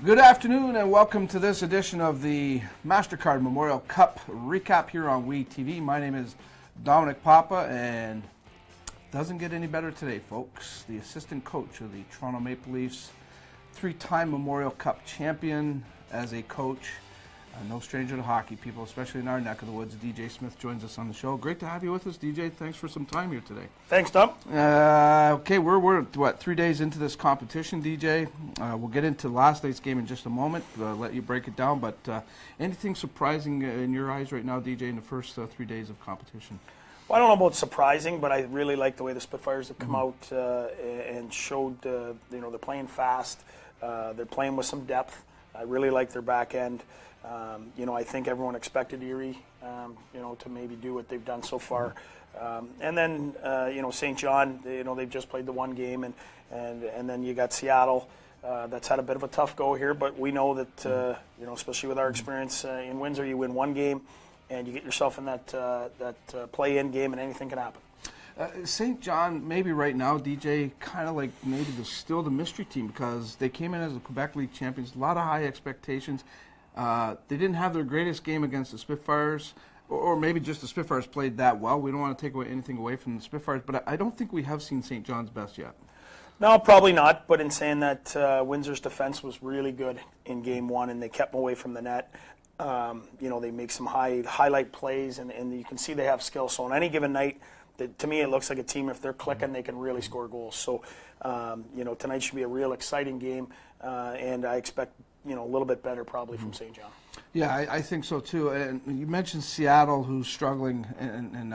Good afternoon and welcome to this edition of the Mastercard Memorial Cup recap here on WeTV. My name is Domenic Papa, and it doesn't get any better today, folks. The assistant coach of the Toronto Maple Leafs, three-time Memorial Cup champion as a coach. No stranger to hockey, people, especially in our neck of the woods. DJ Smith joins us on the show. Great to have you with us, DJ. Thanks for some time here today. Thanks, Dom. Okay, we're what, 3 days into this competition, DJ. We'll get into last night's game in just a moment. Let you break it down. But anything surprising in your eyes right now, DJ, in the first 3 days of competition? Well, I don't know about surprising, but I really like the way the Spitfires have come out and showed, they're playing fast. They're playing with some depth. I really like their back end. I think everyone expected Erie, to maybe do what they've done so far. And then, St. John, they've just played the one game, and then you got Seattle. That's had a bit of a tough go here, but we know that, especially with our experience in Windsor, you win one game, and you get yourself in that play-in game, and anything can happen. St. John, maybe right now, DJ, kind of like maybe still the mystery team because they came in as the Quebec League champions, a lot of high expectations. They didn't have their greatest game against the Spitfires, or maybe just the Spitfires played that well. We don't want to take anything away from the Spitfires, but I don't think we have seen St. John's best yet. No, probably not, but in saying that, Windsor's defense was really good in Game 1, and they kept them away from the net. They make some highlight plays, and you can see they have skill. So on any given night, to me, it looks like a team, if they're clicking, they can really score goals. So, tonight should be a real exciting game, and I expect, a little bit better probably from St. John. Yeah, I think so too. And you mentioned Seattle, who's struggling, and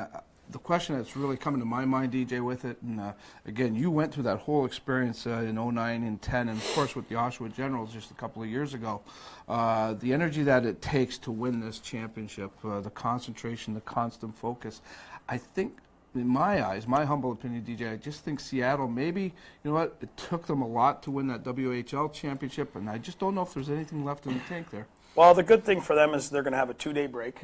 the question that's really coming to my mind, DJ, with it, and again, you went through that whole experience in 09 and 10, and of course with the Oshawa Generals just a couple of years ago. The energy that it takes to win this championship, the concentration, the constant focus, I think, in my eyes, my humble opinion, DJ, I just think Seattle, maybe, it took them a lot to win that WHL championship, and I just don't know if there's anything left in the tank there. Well, the good thing for them is they're going to have a 2-day break,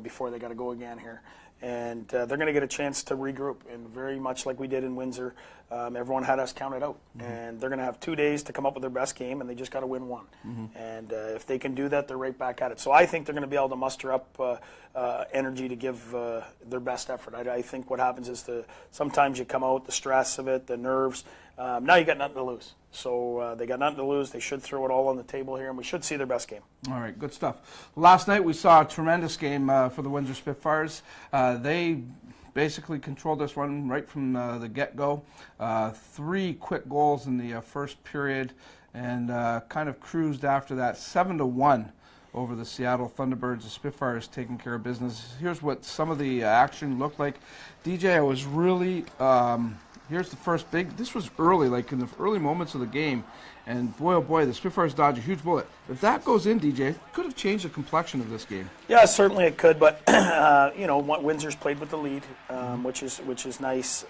before they got to go again here. And they're going to get a chance to regroup, and very much like we did in Windsor, everyone had us counted out. And they're going to have 2 days to come up with their best game, and they just got to win one. And if they can do that, they're right back at it. So I think they're going to be able to muster up energy to give their best effort. I think what happens is sometimes you come out, the stress of it, the nerves. Now you got nothing to lose. So they got nothing to lose. They should throw it all on the table here, and we should see their best game. All right, good stuff. Last night we saw a tremendous game for the Windsor Spitfires. They basically controlled this one right from the get-go. 3 quick goals in the first period, and kind of cruised after that, 7-1 over the Seattle Thunderbirds. The Spitfires taking care of business. Here's what some of the action looked like. DJ, I was really... here's the first this was early, like in the early moments of the game, and boy, oh boy, the Spitfires dodged a huge bullet. If that goes in, DJ, it could have changed the complexion of this game. Yeah, certainly it could, but, Windsor's played with the lead, which is nice,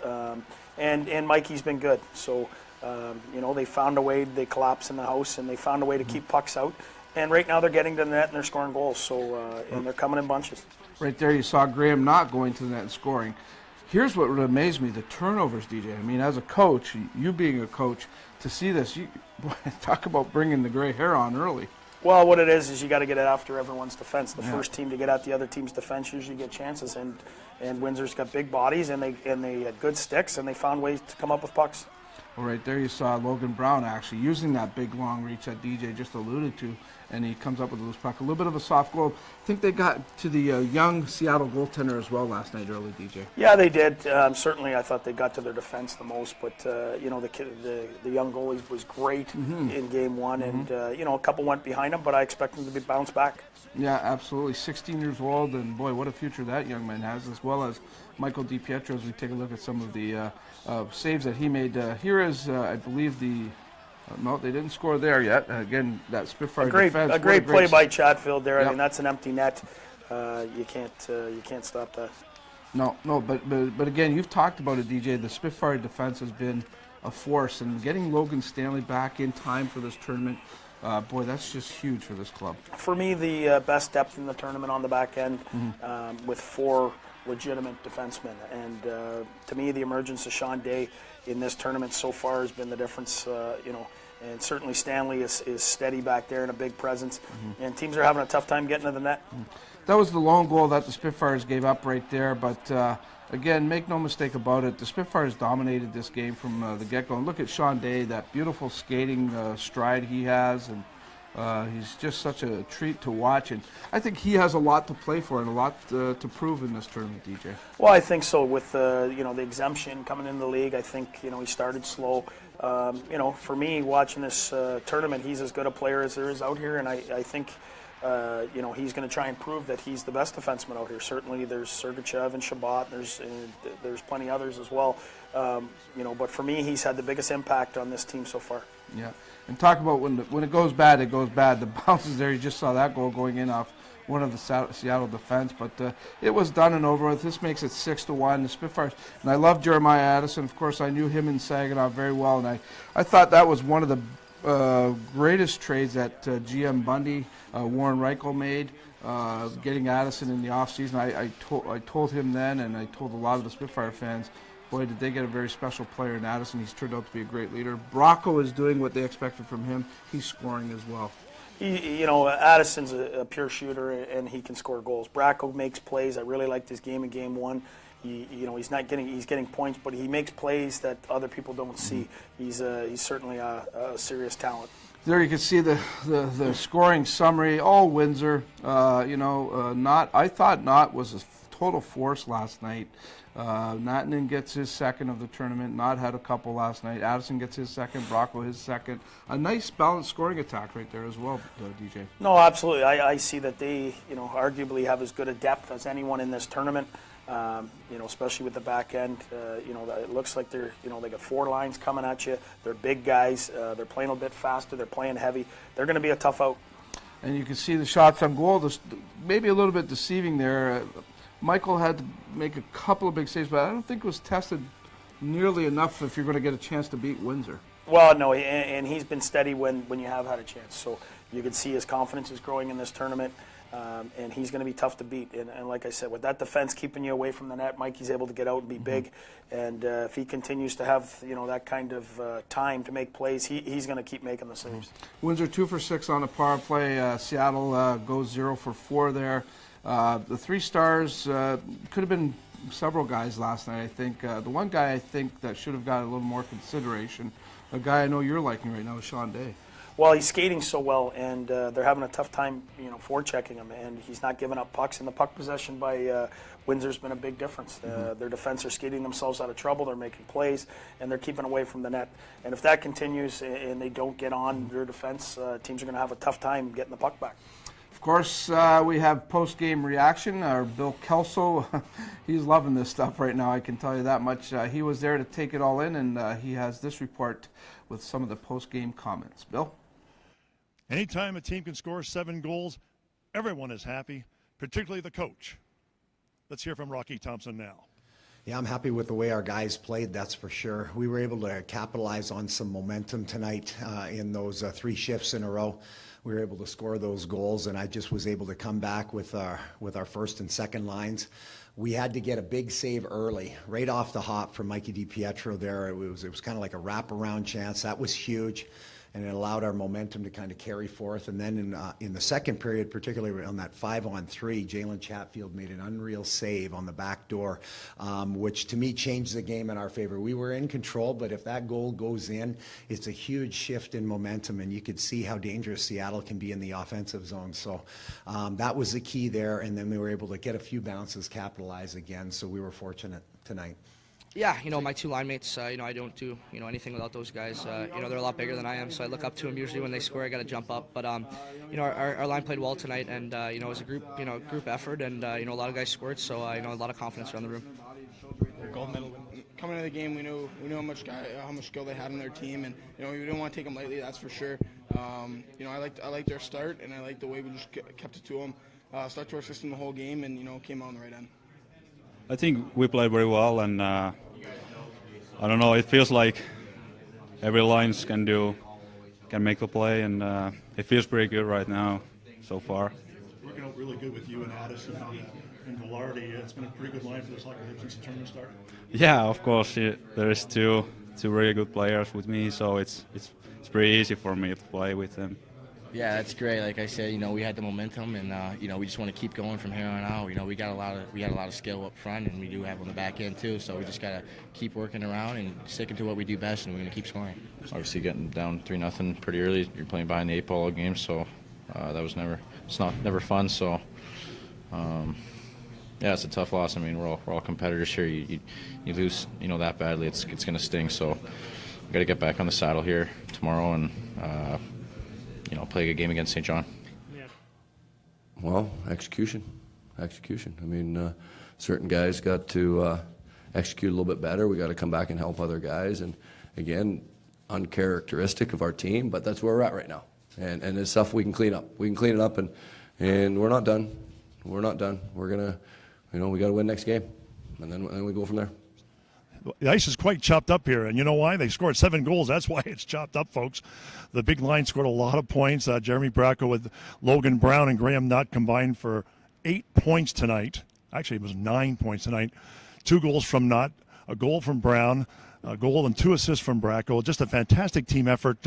and Mikey's been good. So, they found a way, they collapse in the house, and they found a way to keep pucks out, and right now they're getting to the net and they're scoring goals, so, and they're coming in bunches. Right there, you saw Graham not going to the net and scoring. Here's what would amaze me, the turnovers, DJ. I mean, as a coach, you being a coach, to see this, talk about bringing the gray hair on early. Well, what it is you got to get it after everyone's defense. The first team to get at the other team's defense usually get chances, and Windsor's got big bodies, and they had good sticks, and they found ways to come up with pucks. Well, right there you saw Logan Brown actually using that big long reach that DJ just alluded to, and he comes up with a loose puck. A little bit of a soft goal. I think they got to the young Seattle goaltender as well last night early, DJ. Yeah, they did. Certainly I thought they got to their defense the most, but, the young goalie was great in Game 1, and, a couple went behind him, but I expect them to bounce back. Yeah, absolutely. 16 years old, and boy, what a future that young man has, as well as Michael DiPietro, as we take a look at some of the saves that he made. Here is, I believe, no, they didn't score there yet. Again, that Spitfire defense. A great play by Chatfield there. Yep. I mean, that's an empty net. You can't stop that. No, but again, you've talked about it, DJ. The Spitfire defense has been a force, and getting Logan Stanley back in time for this tournament, boy, that's just huge for this club. For me, the best depth in the tournament on the back end, with 4 legitimate defensemen. And to me, the emergence of Sean Day in this tournament so far has been the difference, and certainly Stanley is steady back there and a big presence. And teams are having a tough time getting to the net. That was the lone goal that the Spitfires gave up right there, but again, make no mistake about it, the Spitfires dominated this game from the get-go. And look at Sean Day, that beautiful skating stride he has, and he's just such a treat to watch. And I think he has a lot to play for and a lot to prove in this tournament, DJ. Well, I think so. With the exemption coming into the league, I think he started slow. For me, watching this tournament, he's as good a player as there is out here, and I think. He's going to try and prove that he's the best defenseman out here. Certainly, there's Sergachev and Shabbat. There's plenty others as well. But for me, he's had the biggest impact on this team so far. Yeah, and talk about when it goes bad, it goes bad. The bounces there, you just saw that goal going in off one of the Seattle defense, but it was done and over with. This makes it 6-1. The Spitfires, and I love Jeremiah Addison. Of course, I knew him in Saginaw very well, and I thought that was one of the greatest trades that GM Bundy, Warren Reichel made, getting Addison in the offseason. I told him then, and I told a lot of the Spitfire fans, boy, did they get a very special player in Addison. He's turned out to be a great leader. Bracco is doing what they expected from him. He's scoring as well. Addison's a pure shooter, and he can score goals. Bracco makes plays. I really liked his game in Game 1. He's getting points, but he makes plays that other people don't see. He's certainly a serious talent. There you can see the scoring summary. All Windsor. I thought Knott was a total force last night. Nattinen gets his second of the tournament. Knott had a couple last night. Addison gets his second. Bracco his second. A nice balanced scoring attack right there as well, DJ. No, absolutely. I see that they arguably have as good a depth as anyone in this tournament. Especially with the back end, it looks like they got 4 lines coming at you. They're big guys. They're playing a bit faster. They're playing heavy. They're going to be a tough out. And you can see the shots on goal. Maybe a little bit deceiving there. Michael had to make a couple of big saves, but I don't think it was tested nearly enough if you're going to get a chance to beat Windsor. Well, no, and he's been steady when you have had a chance. So you can see his confidence is growing in this tournament. And he's going to be tough to beat. And like I said, with that defense keeping you away from the net, Mikey's able to get out and be big. And if he continues to have that kind of time to make plays, he's going to keep making the saves. Windsor 2 for 6 on the power play. Seattle goes 0 for 4 there. The 3 stars could have been several guys last night, I think. The one guy I think that should have got a little more consideration, a guy I know you're liking right now, is Sean Day. Well, he's skating so well, and they're having a tough time, forechecking him, and he's not giving up pucks. And the puck possession by Windsor's been a big difference. Their defense are skating themselves out of trouble. They're making plays, and they're keeping away from the net. And if that continues and they don't get on their defense, teams are going to have a tough time getting the puck back. Of course, we have post-game reaction. Our Bill Kelso, he's loving this stuff right now, I can tell you that much. He was there to take it all in, and he has this report with some of the post-game comments. Bill? Anytime a team can score 7 goals, everyone is happy, particularly the coach. Let's hear from Rocky Thompson now. Yeah, I'm happy with the way our guys played, that's for sure. We were able to capitalize on some momentum tonight in those 3 shifts in a row. We were able to score those goals, and I just was able to come back with our first and second lines. We had to get a big save early, right off the hop from Mikey DiPietro there. It was kind of like a wraparound chance. That was huge. And it allowed our momentum to kind of carry forth. And then in the second period, particularly on that 5-on-3, Jalen Chatfield made an unreal save on the back door, which to me changed the game in our favor. We were in control, but if that goal goes in, it's a huge shift in momentum, and you could see how dangerous Seattle can be in the offensive zone. So that was the key there, and then we were able to get a few bounces, capitalize again, so we were fortunate tonight. Yeah, my 2 line mates, I don't do, anything without those guys. They're a lot bigger than I am, so I look up to them usually when they score. I got to jump up. But, our line played well tonight, and, it was a group effort, and, a lot of guys scored, so, a lot of confidence around the room. Gold medal. Coming into the game, we knew how much skill they had on their team, and, we didn't want to take them lightly, that's for sure. I liked their start, and I liked the way we just kept it to them. Stuck to our system the whole game, and, came out on the right end. I think we played very well, and I don't know, it feels like every lines can make the play, and it feels pretty good right now so far. Working out really good with you and Addison and Velarde. It's been a pretty good line for the soccer hip since the tournament started. Yeah, of course, there is two two really good players with me, so it's pretty easy for me to play with them. Yeah, that's great. Like I said, we had the momentum, and we just want to keep going from here on out. We got a lot of skill up front, and we do have on the back end too. So we just gotta keep working around and sticking to what we do best, and we're gonna keep scoring. Obviously, getting down 3-0 pretty early. You're playing behind the 8-ball game, so that was never fun. So yeah, it's a tough loss. I mean, we're all competitors here. You lose, that badly, it's gonna sting. So we got to get back on the saddle here tomorrow and. Play a good game against St. John. Well, execution. I mean, certain guys got to execute a little bit better. We got to come back and help other guys. And again, uncharacteristic of our team, but that's where we're at right now. And it's stuff we can clean up. We can clean it up, and we're not done. We're not done. We're gonna, we got to win next game, and then we go from there. The ice is quite chopped up here, and you know why? They scored 7 goals. That's why it's chopped up, folks. The big line scored a lot of points. Jeremy Bracco with Logan Brown and Graham Nutt combined for 8 points tonight. Actually, it was 9 points tonight. 2 goals from Nutt, a goal from Brown, a goal and 2 assists from Bracco. Just a fantastic team effort.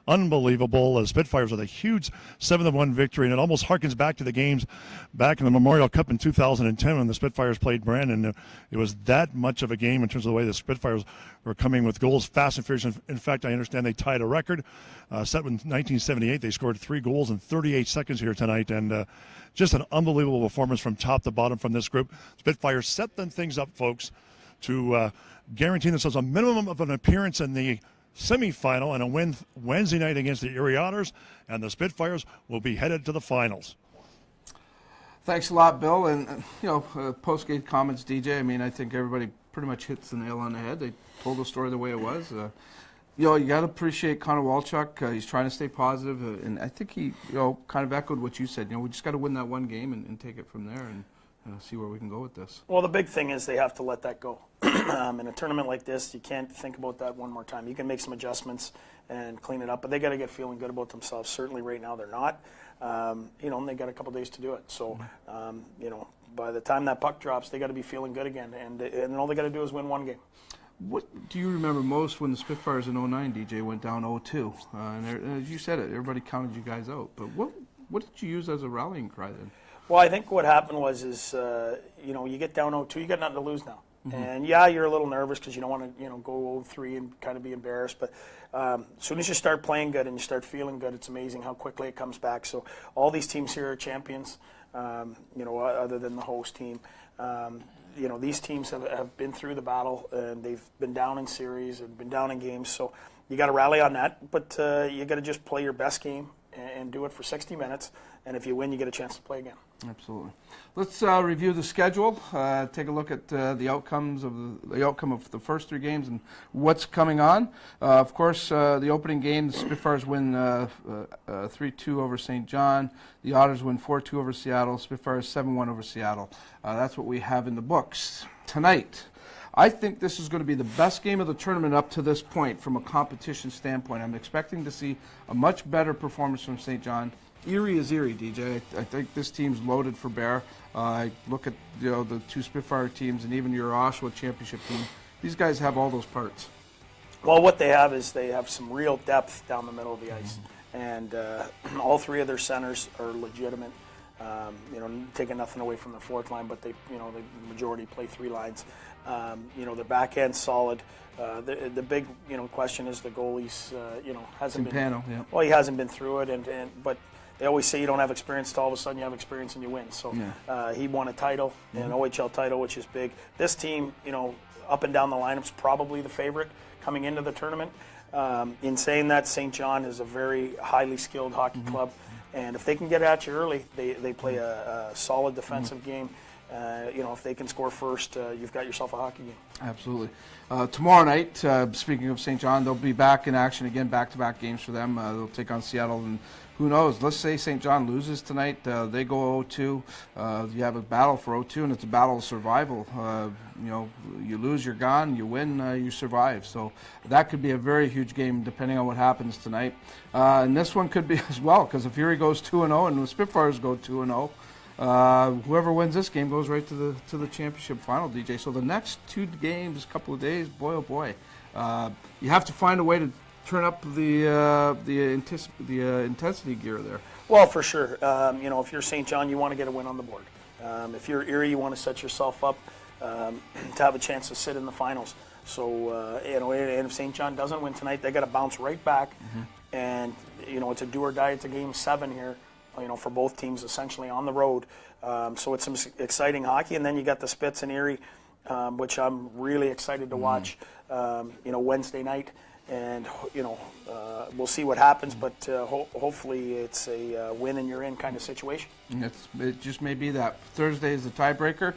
Unbelievable. Spitfires with a huge 7-1 victory, and it almost harkens back to the games back in the Memorial Cup in 2010 when the Spitfires played Brandon. It was that much of a game in terms of the way the Spitfires were coming with goals fast and furious. In fact, I understand they tied a record set in 1978. They scored 3 goals in 38 seconds here tonight, and just an unbelievable performance from top to bottom from this group. Spitfires set them things up, folks, to guaranteeing themselves a minimum of an appearance in the semifinal and a win Wednesday night against the Erie Otters, and the Spitfires will be headed to the finals. Thanks a lot, Bill. And, post-game comments, DJ, I mean, I think everybody pretty much hits the nail on the head. They told the story the way it was. You got to appreciate Connor Walchuk. He's trying to stay positive, and I think he, kind of echoed what you said. We just got to win that one game and take it from there and see where we can go with this. Well, the big thing is they have to let that go. In a tournament like this, you can't think about that one more time. You can make some adjustments and clean it up, but they got to get feeling good about themselves. Certainly right now they're not. And they got a couple days to do it. So, by the time that puck drops, they got to be feeling good again, and all they got to do is win one game. What do you remember most when the Spitfires in 09, DJ, went down 0-2? And as you said it, everybody counted you guys out. But what did you use as a rallying cry then? Well, I think what happened was you get down 0-2, you got nothing to lose now. Mm-hmm. And you're a little nervous because you don't want to go 0-3 and kind of be embarrassed. But as soon as you start playing good and you start feeling good, it's amazing how quickly it comes back. So all these teams here are champions, other than the host team. These teams have been through the battle, and they've been down in series and been down in games. So you got to rally on that, but you got to just play your best game and do it for 60 minutes. And if you win, you get a chance to play again. Absolutely. Let's review the schedule. Take a look at the outcome of the first 3 games and what's coming on. Of course, the opening game, the Spitfires win 3-2 over St. John. The Otters win 4-2 over Seattle. Spitfires 7-1 over Seattle. That's what we have in the books tonight. I think this is going to be the best game of the tournament up to this point from a competition standpoint. I'm expecting to see a much better performance from St. John. Erie is Erie, DJ. I think this team's loaded for bear. I look at the 2 Spitfire teams and even your Oshawa championship team. These guys have all those parts. Well, what they have is they have some real depth down the middle of the ice, and all 3 of their centers are legitimate. Taking nothing away from the 4th line, but the majority play 3 lines. The back end's solid. The big question is the goalies. Hasn't Timpano, been. Yeah. Well, he hasn't been through it, but they always say you don't have experience till all of a sudden you have experience and you win. So he won a title, an OHL title, which is big. This team, up and down the lineup's probably the favorite coming into the tournament. In saying that, St. John is a very highly skilled hockey club, and if they can get at you early, they play a solid defensive game. If they can score first, you've got yourself a hockey game. Absolutely. Tomorrow night, speaking of St. John, they'll be back in action again, back-to-back games for them. They'll take on Seattle, and who knows? Let's say St. John loses tonight. They go 0-2. You have a battle for 0-2, and it's a battle of survival. You lose, you're gone. You win, you survive. So that could be a very huge game depending on what happens tonight. And this one could be as well, because if Erie goes 2-0 and the Spitfires go 2-0, whoever wins this game goes right to the championship final, DJ. So the next 2 games, couple of days, boy oh boy, You have to find a way to turn up the intensity gear there. Well, for sure. If you're St. John, you want to get a win on the board. If you're Erie, you want to set yourself up to have a chance to sit in the finals. So, and if St. John doesn't win tonight, they got to bounce right back. And, it's a do or die. It's a game 7 here, for both teams essentially on the road. So it's some exciting hockey. And then you got the Spits and Erie, which I'm really excited to watch, Wednesday night. And, we'll see what happens, but hopefully it's a win and you're in kind of situation. It just may be that. Thursday is the tiebreaker.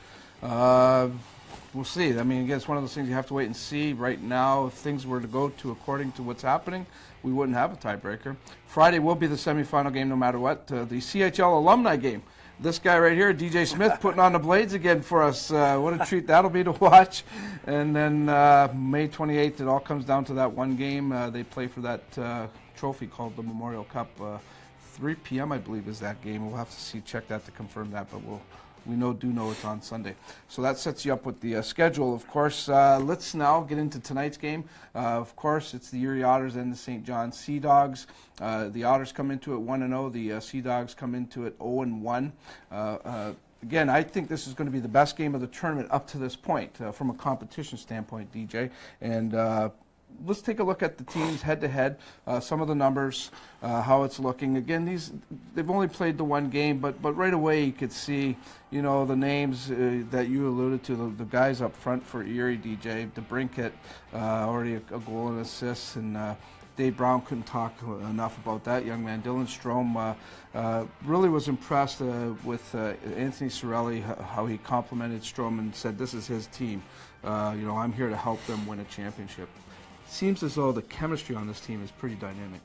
We'll see. I mean, again, it's one of those things you have to wait and see. Right now, if things were to go to according to what's happening, we wouldn't have a tiebreaker. Friday will be the semifinal game no matter what. The CHL alumni game. This guy right here, DJ Smith, putting on the blades again for us. What a treat that'll be to watch. And then May 28th, it all comes down to that one game. They play for that trophy called the Memorial Cup. 3 p.m., I believe, is that game. We'll have to check that to confirm that, but we do know it's on Sunday. So that sets you up with the schedule, of course. Let's now get into tonight's game. Of course, it's the Erie Otters and the St. John Sea Dogs. The Otters come into it 1-0. The Sea Dogs come into it 0-1. Again, I think this is going to be the best game of the tournament up to this point from a competition standpoint, DJ. And let's take a look at the teams head-to-head, some of the numbers, how it's looking. Again, they've only played the one game, but right away you could see, the names that you alluded to, the guys up front for Erie, DJ. DeBrincat, already a goal and assist, and Dave Brown couldn't talk enough about that young man. Dylan Strome really was impressed with Anthony Sorelli, how he complimented Strome and said this is his team. I'm here to help them win a championship. Seems as though the chemistry on this team is pretty dynamic.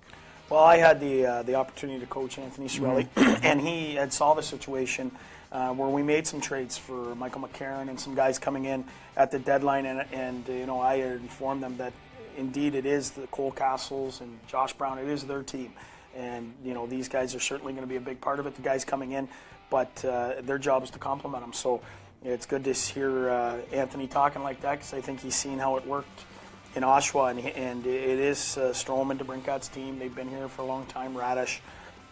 Well, I had the opportunity to coach Anthony Sorelli, and he had saw the situation where we made some trades for Michael McCarron and some guys coming in at the deadline, and I had informed them that indeed it is the Cole Castles and Josh Brown, it is their team, and these guys are certainly going to be a big part of it, the guys coming in, but their job is to complement them. So it's good to hear Anthony talking like that, because I think he's seen how it worked in Oshawa, and it is Strome and DeBrincat's team. They've been here for a long time, Radish.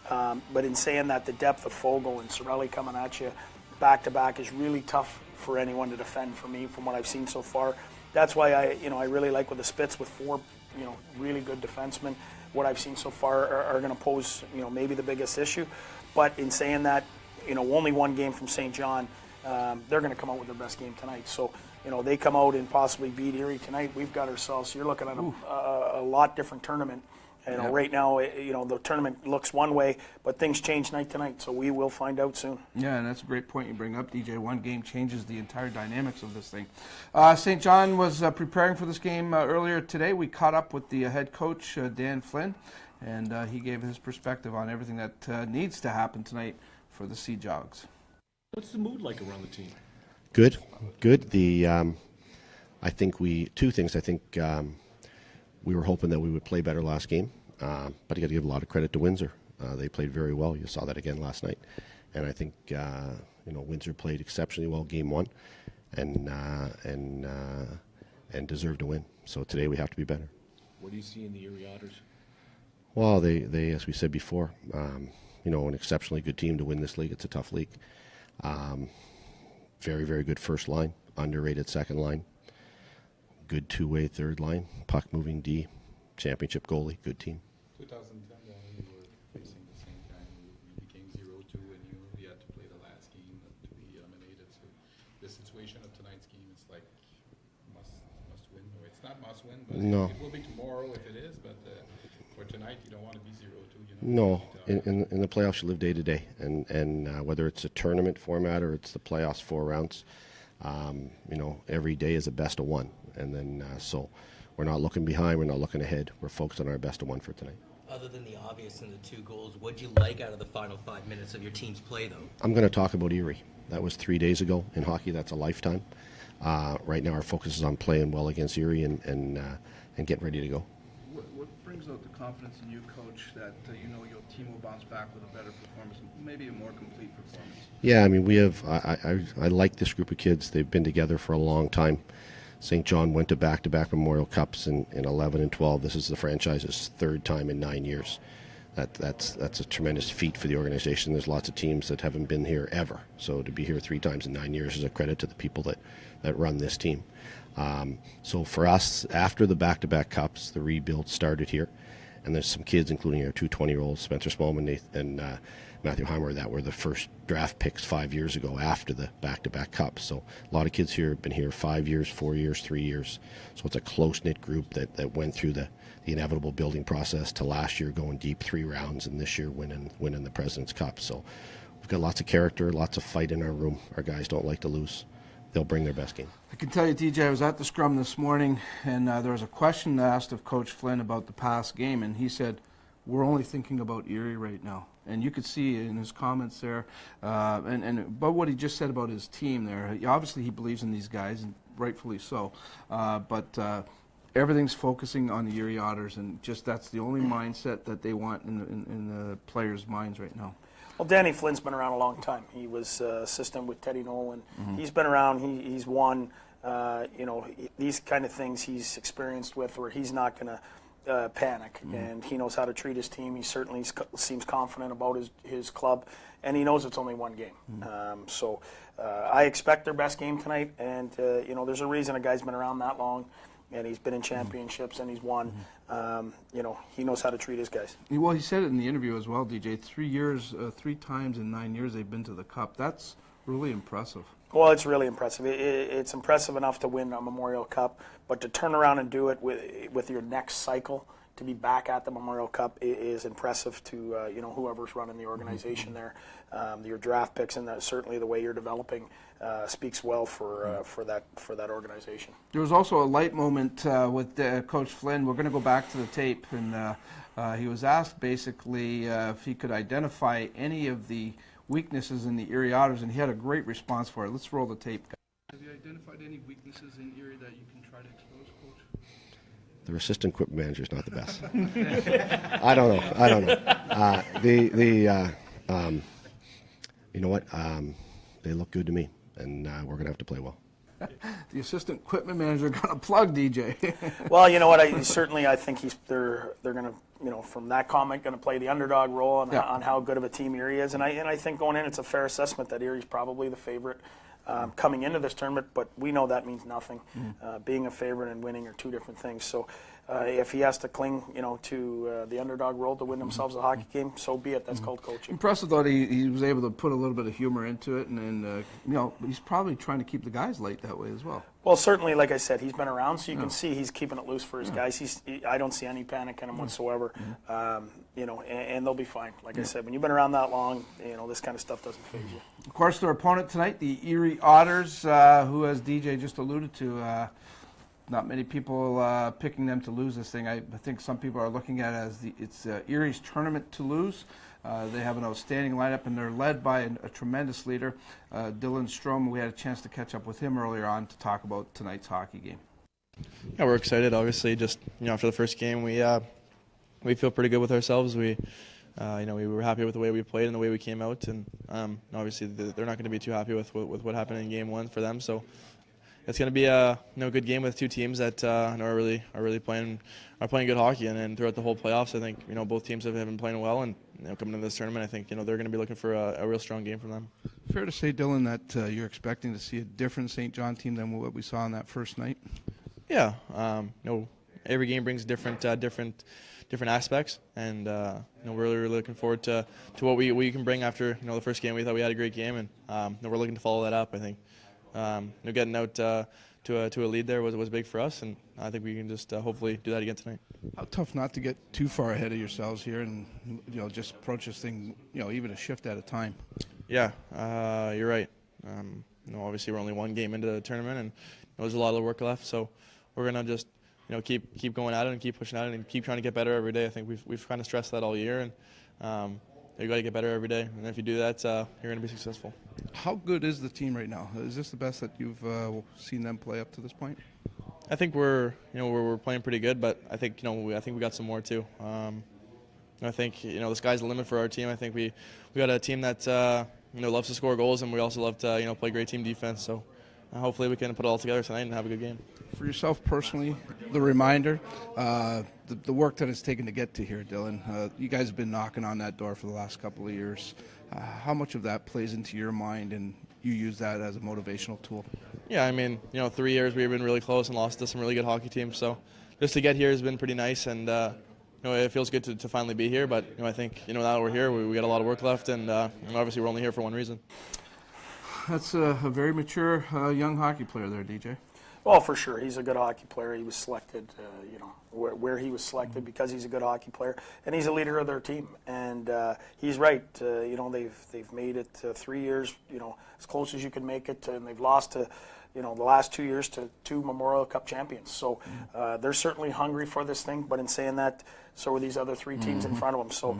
But in saying that, the depth of Fogle and Sorelli coming at you back-to-back is really tough for anyone to defend for me from what I've seen so far. That's why I really like with the Spits with 4 really good defensemen. What I've seen so far are going to pose maybe the biggest issue. But in saying that, only one game from St. John, they're going to come out with their best game tonight. So they come out and possibly beat Erie tonight, we've got ourselves, you're looking at a lot different tournament. Right now, the tournament looks one way, but things change night to night, so we will find out soon. Yeah, and that's a great point you bring up, DJ. One game changes the entire dynamics of this thing. St. John was preparing for this game earlier today. We caught up with the head coach, Dan Flynn, and he gave his perspective on everything that needs to happen tonight for the Sea Dogs. What's the mood like around the team? Good. I think two things. I think we were hoping that we would play better last game, but you got to give a lot of credit to Windsor. They played very well. You saw that again last night, and I think Windsor played exceptionally well game 1, and deserved to win. So today we have to be better. What do you see in the Erie Otters? Well, they as we said before, an exceptionally good team to win this league. It's a tough league. Very, very good first line, underrated second line, good two-way third line, puck-moving D, championship goalie, good team. 2010, you were facing the same time. You became 0-2, and you had to play the last game to be eliminated. So the situation of tonight's game is like must win. No, it's not must win, but no. It will be tomorrow if it is. But for tonight, you don't want to be 0-2. No, in the playoffs you live day to day, and whether it's a tournament format or it's the playoffs 4 rounds, every day is a best of 1, and then so we're not looking behind, we're not looking ahead, we're focused on our best of 1 for tonight. Other than the obvious and the 2 goals, what'd you like out of the final 5 minutes of your team's play, though? I'm going to talk about Erie. That was 3 days ago. In hockey, that's a lifetime. Right now, our focus is on playing well against Erie and getting ready to go. What brings out the confidence in you, Coach, that your team will bounce back with a better performance, maybe a more complete performance? Yeah, I mean, we have. I like this group of kids. They've been together for a long time, St. John went to back-to-back Memorial Cups in 11 and 12. This is the franchise's third time in 9 years. That's a tremendous feat for the organization. There's lots of teams that haven't been here ever. So to be here 3 times in 9 years is a credit to the people that run this team. So for us, after the back-to-back Cups, the rebuild started here. And there's some kids, including our 2 20-year-olds, Spencer Smallman and Matthew Heimer, that were the first draft picks 5 years ago after the back-to-back Cups. So a lot of kids here have been here 5 years, 4 years, 3 years. So it's a close-knit group that went through the inevitable building process to last year going deep 3 rounds and this year winning the President's Cup. So we've got lots of character, lots of fight in our room. Our guys don't like to lose. They'll bring their best game. I can tell you, DJ, I was at the scrum this morning, and there was a question asked of Coach Flynn about the past game, and he said, we're only thinking about Erie right now. And you could see in his comments there, but what he just said about his team there, obviously he believes in these guys, and rightfully so, but everything's focusing on the Erie Otters, and just that's the only mindset that they want in the players' minds right now. Well, Danny Flynn's been around a long time. He was assistant with Teddy Nolan. He's been around. He's won. These kind of things he's experienced with, where he's not going to panic, and he knows how to treat his team. He certainly seems confident about his club, and he knows it's only one game. So I expect their best game tonight, and there's a reason a guy's been around that long. And he's been in championships and he's won. He knows how to treat his guys. Well, he said it in the interview as well, DJ. 3 years, 3 times in 9 years they've been to the Cup. That's really impressive. Well, it's really impressive. It's impressive enough to win a Memorial Cup, but to turn around and do it with your next cycle, to be back at the Memorial Cup is impressive to whoever's running the organization there. Your draft picks and certainly the way you're developing speaks well for that organization. There was also a light moment with Coach Flynn. We're going to go back to the tape, and he was asked basically if he could identify any of the weaknesses in the Erie Otters, and he had a great response for it. Let's roll the tape. Have you identified any weaknesses in Erie that you can try to expose, Coach? Their assistant equipment manager is not the best. I don't know. You know what? They look good to me, and we're going to have to play well. The assistant equipment manager got a plug, DJ. Well, you know what? I think they're going to, from that comment, going to play the underdog role on how good of a team Erie is, and I think going in, it's a fair assessment that Erie's probably the favorite coming into this tournament, but we know that means nothing. Being a favorite and winning are 2 different things. So if he has to cling, to the underdog role to win themselves a hockey game, so be it. That's called coaching. Impressive, though, he was able to put a little bit of humor into it, and he's probably trying to keep the guys light that way as well. Well, certainly, like I said, he's been around, so you can see he's keeping it loose for his guys. I don't see any panic in him whatsoever. And they'll be fine. Like I said, when you've been around that long, this kind of stuff doesn't faze you. Of course, their opponent tonight, the Erie Otters, who, as DJ just alluded to, not many people picking them to lose this thing. I think some people are looking at it as it's Erie's tournament to lose. They have an outstanding lineup, and they're led by a tremendous leader, Dylan Strom. We had a chance to catch up with him earlier on to talk about tonight's hockey game. Yeah, we're excited. Obviously, just after the first game, we feel pretty good with ourselves. We were happy with the way we played and the way we came out, and obviously they're not going to be too happy with what happened in game 1 for them. So it's going to be a good game with 2 teams that are really playing good hockey, and throughout the whole playoffs, I think both teams have been playing well, and coming into this tournament, I think they're going to be looking for a real strong game from them. Fair to say, Dylan, that you're expecting to see a different St. John team than what we saw on that first night. Yeah, every game brings different aspects, and we're really looking forward to what we can bring after the first game. We thought we had a great game, and we're looking to follow that up. I think getting out to a lead there was big for us, and I think we can just hopefully do that again tonight. How tough not to get too far ahead of yourselves here, and just approach this thing even a shift at a time. Yeah, you're right. Obviously we're only 1 game into the tournament, and there's a lot of work left, so we're gonna just keep going at it and keep pushing at it and keep trying to get better every day. I think we've kind of stressed that all year, and you got to get better every day. And if you do that, you're going to be successful. How good is the team right now? Is this the best that you've seen them play up to this point? I think we're playing pretty good, but I think we got some more too. I think the sky's the limit for our team. I think we got a team that loves to score goals, and we also love to play great team defense. So hopefully we can put it all together tonight and have a good game. For yourself personally, the reminder, the work that it's taken to get to here, Dylan, you guys have been knocking on that door for the last couple of years. How much of that plays into your mind and you use that as a motivational tool? Yeah, I mean, 3 years we've been really close and lost to some really good hockey teams. So just to get here has been pretty nice, and it feels good to finally be here. But I think now that we're here, we got a lot of work left, and obviously we're only here for one reason. That's a very mature young hockey player there, DJ. Well, for sure, he's a good hockey player. He was selected, where he was selected because he's a good hockey player, and he's a leader of their team. And he's right. They've made it 3 years, as close as you can make it, and they've lost to, the last 2 years to 2 Memorial Cup champions. So they're certainly hungry for this thing. But in saying that, so are these other 3 teams in front of them. So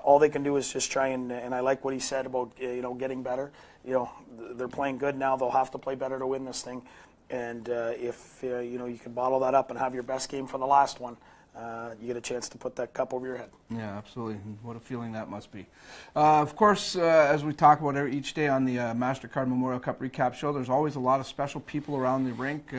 all they can do is just try and I like what he said about getting better. They're playing good now. They'll have to play better to win this thing. And if you can bottle that up and have your best game for the last one, you get a chance to put that cup over your head. Yeah, absolutely. What a feeling that must be. Of course, as we talk about each day on the Mastercard Memorial Cup Recap Show, there's always a lot of special people around the rink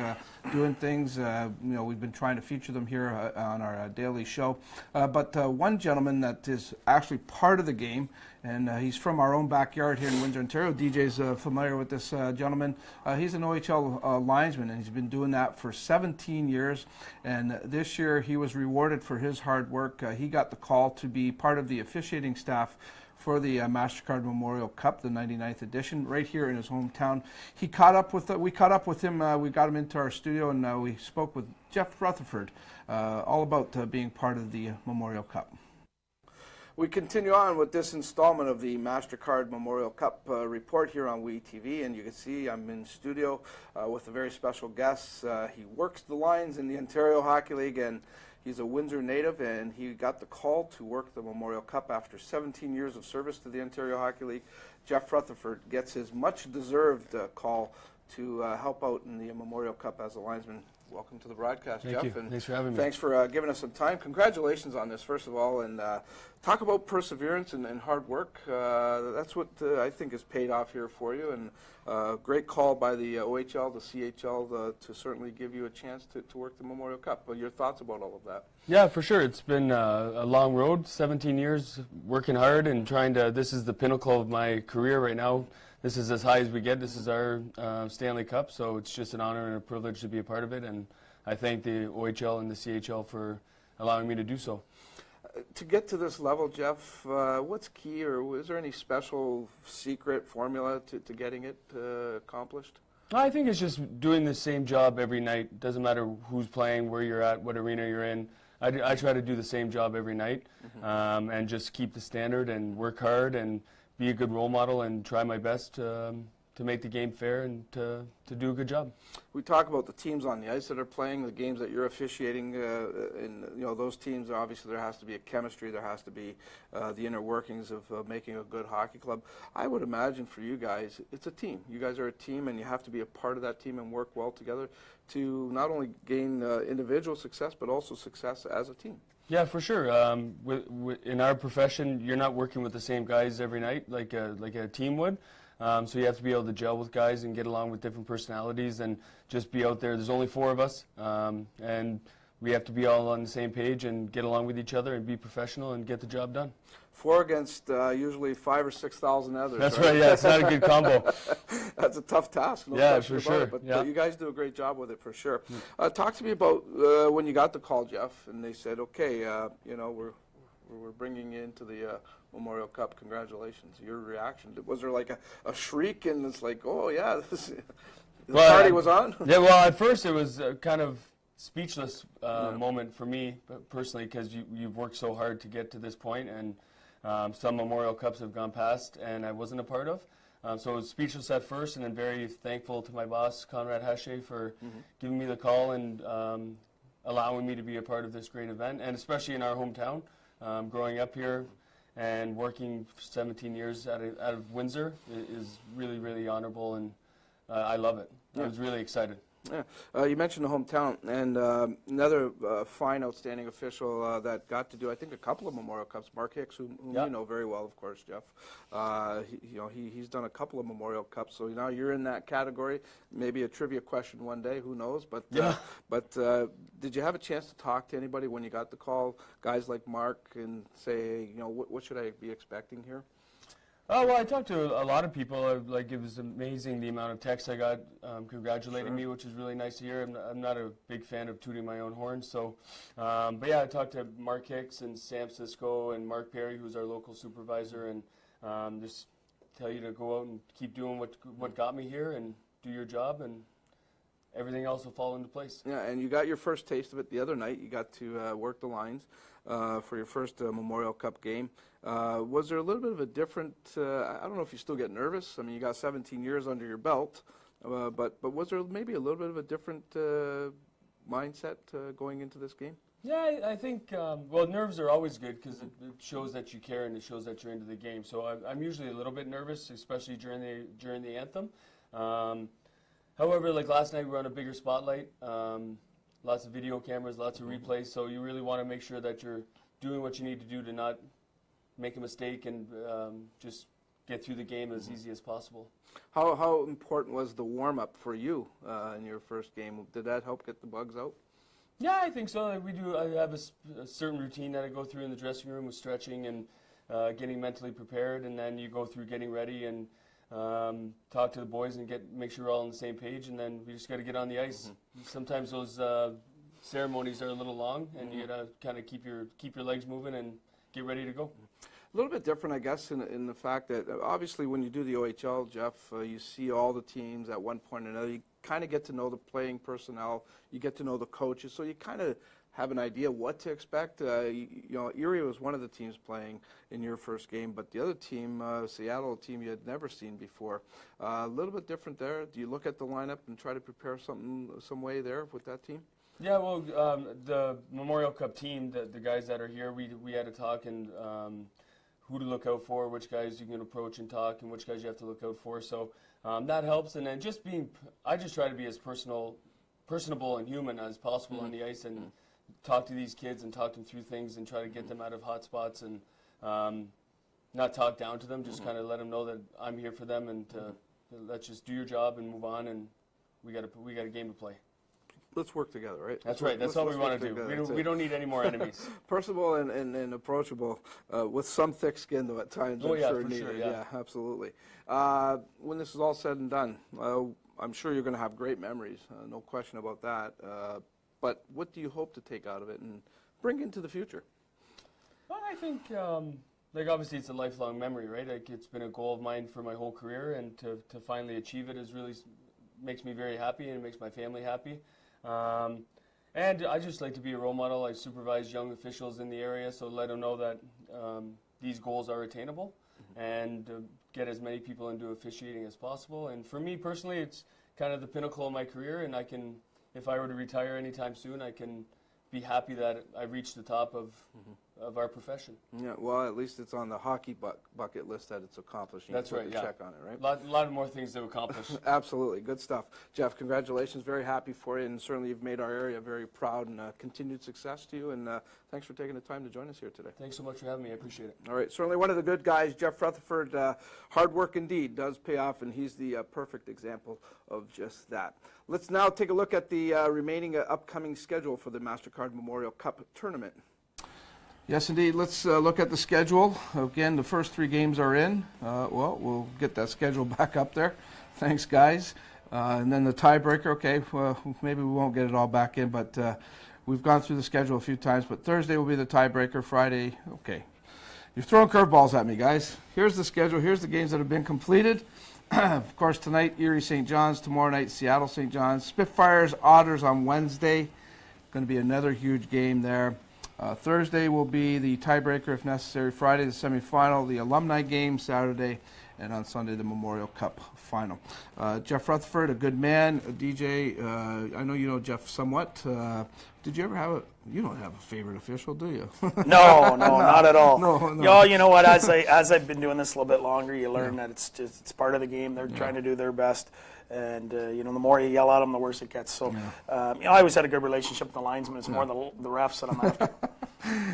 doing things. We've been trying to feature them here on our daily show. But one gentleman that is actually part of the game, and he's from our own backyard here in Windsor, Ontario. DJ's familiar with this gentleman. He's an OHL linesman, and he's been doing that for 17 years. And this year he was rewarded for his hard work. He got the call to be part of the officiating staff for the Mastercard Memorial Cup, the 99th edition, right here in his hometown. We caught up with him. We got him into our studio, and we spoke with Jeff Rutherford all about being part of the Memorial Cup. We continue on with this installment of the Mastercard Memorial Cup report here on WeTV, and you can see I'm in studio with a very special guest. He works the lines in the Ontario Hockey League, and he's a Windsor native, and he got the call to work the Memorial Cup after 17 years of service to the Ontario Hockey League. Jeff Rutherford gets his much-deserved call to help out in the Memorial Cup as a linesman. Welcome to the broadcast, Jeff. Thank you. Thanks for having me. Thanks for giving us some time. Congratulations on this, first of all, and talk about perseverance and hard work. That's what I think has paid off here for you, and great call by the OHL, the CHL, to certainly give you a chance to work the Memorial Cup. Your thoughts about all of that? Yeah, for sure. It's been a long road, 17 years working hard and trying to, this is the pinnacle of my career right now. This is as high as we get. This is our Stanley Cup, so it's just an honor and a privilege to be a part of it, and I thank the OHL and the CHL for allowing me to do so. To get to this level, Jeff, what's key, or is there any special secret formula to getting it accomplished? I think it's just doing the same job every night. Doesn't matter who's playing, where you're at, what arena you're in. I try to do the same job every night, and just keep the standard and work hard and be a good role model and try my best to make the game fair and to do a good job. We talk about the teams on the ice that are playing, the games that you're officiating, and those teams. Obviously, there has to be a chemistry. There has to be the inner workings of making a good hockey club. I would imagine for you guys, it's a team. You guys are a team, and you have to be a part of that team and work well together to not only gain individual success, but also success as a team. Yeah, for sure. In our profession, you're not working with the same guys every night like a team would. So you have to be able to gel with guys and get along with different personalities and just be out there. There's only 4 of us, and we have to be all on the same page and get along with each other and be professional and get the job done. 4 against usually 5,000 or 6,000 others. That's right. Yeah, it's not a good combo. That's a tough task. No yeah, question for about sure. It, but yeah. You guys do a great job with it for sure. Talk to me about when you got the call, Jeff, and they said, "Okay, we're bringing you into the Memorial Cup. Congratulations." Your reaction? Was there like a shriek, and it's like, "Oh yeah, the party was on"? Yeah. Well, at first it was kind of speechless moment for me personally, because you've worked so hard to get to this point, and some Memorial Cups have gone past, and I wasn't a part of. So I was speechless at first, and then very thankful to my boss, Conrad Hache, for giving me the call and allowing me to be a part of this great event, and especially in our hometown. Growing up here and working 17 years out of Windsor is really, really honorable, and I love it. I was really excited. Yeah, you mentioned the hometown, and another fine, outstanding official that got to do, I think, a couple of Memorial Cups. Mark Hicks, whom you know very well, of course, Jeff. He's done a couple of Memorial Cups, so now you're in that category. Maybe a trivia question one day, who knows? But did you have a chance to talk to anybody when you got the call, guys like Mark, and say, what should I be expecting here? Well, I talked to a lot of people. Like, it was amazing the amount of texts I got congratulating me, which is really nice to hear. I'm not a big fan of tooting my own horn, so. But yeah, I talked to Mark Hicks and Sam Cisco and Mark Perry, who's our local supervisor, and just tell you to go out and keep doing what got me here and do your job, and everything else will fall into place. Yeah, and you got your first taste of it the other night. You got to work the lines for your first Memorial Cup game. Was there a little bit of a different, I don't know if you still get nervous. I mean, you got 17 years under your belt, but was there maybe a little bit of a different mindset going into this game? Yeah, I think, well, nerves are always good because it shows that you care and it shows that you're into the game. So I'm usually a little bit nervous, especially during the anthem. However, like last night, we were on a bigger spotlight. Lots of video cameras, lots of replays, so you really want to make sure that you're doing what you need to do to not make a mistake and just get through the game as easy as possible. How important was the warm-up for you in your first game? Did that help get the bugs out? Yeah, I think so. Like, I have a certain routine that I go through in the dressing room with stretching and getting mentally prepared, and then you go through getting ready and talk to the boys and make sure we're all on the same page, and then we just got to get on the ice. Sometimes those ceremonies are a little long, and you got to kind of keep your legs moving and get ready to go. A little bit different, I guess, in the fact that obviously when you do the OHL, Jeff, you see all the teams at one point or another. You kind of get to know the playing personnel. You get to know the coaches, so you kind of have an idea what to expect. Erie was one of the teams playing in your first game, but the other team, Seattle, a team you had never seen before. A little bit different there. Do you look at the lineup and try to prepare some way there with that team? Yeah, well, the Memorial Cup team, the guys that are here, we had a talk and who to look out for, which guys you can approach and talk, and which guys you have to look out for. So that helps. And then I just try to be as personable and human as possible on the ice and talk to these kids and talk them through things and try to get them out of hot spots and not talk down to them, just kind of let them know that I'm here for them and let's just do your job and move on, and we got a game to play. Let's work together, right? That's right. That's all we want to do. We don't need any more enemies. Personable and approachable, with some thick skin, though, at times. Oh, I'm yeah, sure for needed. sure, yeah. Absolutely. When this is all said and done, I'm sure you're going to have great memories, no question about that. But what do you hope to take out of it and bring into the future? Well, I think, obviously it's a lifelong memory, right? Like, it's been a goal of mine for my whole career, and to finally achieve it makes me very happy, and it makes my family happy. And I just like to be a role model. I supervise young officials in the area, so let them know that these goals are attainable, and get as many people into officiating as possible. And for me personally, it's kind of the pinnacle of my career, and if I were to retire anytime soon, I can be happy that I reached the top of our profession. Yeah, well, at least it's on the hockey bucket list that it's accomplished. That's right, yeah. Check on it, right? A lot of more things to accomplish. Absolutely, good stuff. Jeff, congratulations. Very happy for you, and certainly you've made our area very proud, and continued success to you, and thanks for taking the time to join us here today. Thanks so much for having me. I appreciate it. All right, certainly one of the good guys, Jeff Rutherford. Hard work indeed does pay off, and he's the perfect example of just that. Let's now take a look at the remaining upcoming schedule for the Mastercard Memorial Cup tournament. Yes, indeed. Let's look at the schedule. Again, the first 3 games are in. Well, we'll get that schedule back up there. Thanks, guys. And then the tiebreaker. Okay, well, maybe we won't get it all back in, but we've gone through the schedule a few times. But Thursday will be the tiebreaker. Friday, okay. You're throwing curveballs at me, guys. Here's the schedule. Here's the games that have been completed. Of course, tonight, Erie St. John's. Tomorrow night, Seattle St. John's. Spitfires, Otters on Wednesday. Going to be another huge game there. Thursday will be the tiebreaker if necessary. Friday, the semifinal, the alumni game. Saturday, and on Sunday the Memorial Cup final. Jeff Rutherford, a good man. DJ, I know you know Jeff somewhat. Did you ever have you don't have a favorite official, do you? No, not at all. No. You know what? As I've been doing this a little bit longer, you learn that it's part of the game. They're trying to do their best, and the more you yell at them, the worse it gets. So, I always had a good relationship with the linesmen. It's more the refs that I'm after.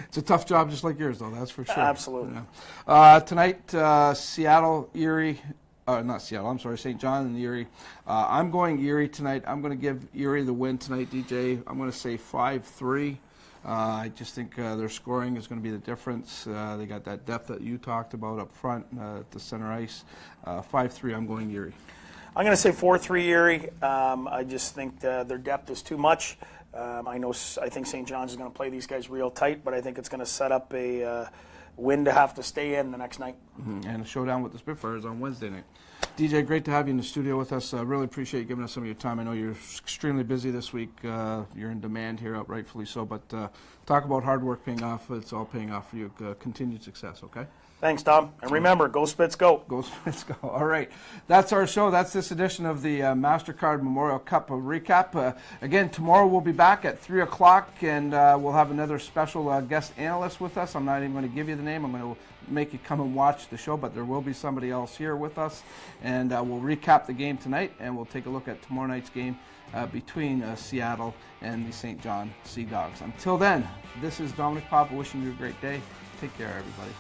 It's a tough job, just like yours, though. That's for sure. Absolutely. Tonight, Seattle, Erie. Not Seattle, I'm sorry, St. John and Erie. I'm going Erie tonight. I'm going to give Erie the win tonight, DJ. I'm going to say 5-3. I just think their scoring is going to be the difference. They got that depth that you talked about up front at the center ice. 5-3, I'm going Erie. I'm going to say 4-3 Erie. I just think their depth is too much. I think St. John's is going to play these guys real tight, but I think it's going to set up a win to have to stay in the next night. And a showdown with the Spitfires on Wednesday night. DJ, great to have you in the studio with us. Really appreciate you giving us some of your time. I know you're extremely busy this week. You're in demand here, rightfully so. But talk about hard work paying off. It's all paying off for you. Continued success, okay? Thanks, Tom. And remember, go Spits, go. Go Spits, go. All right. That's our show. That's this edition of the Mastercard Memorial Cup recap. Again, tomorrow we'll be back at 3 o'clock, and we'll have another special guest analyst with us. I'm not even going to give you the name. I'm going to make you come and watch the show, but there will be somebody else here with us. And we'll recap the game tonight, and we'll take a look at tomorrow night's game between Seattle and the St. John Sea Dogs. Until then, this is Domenic Papa wishing you a great day. Take care, everybody.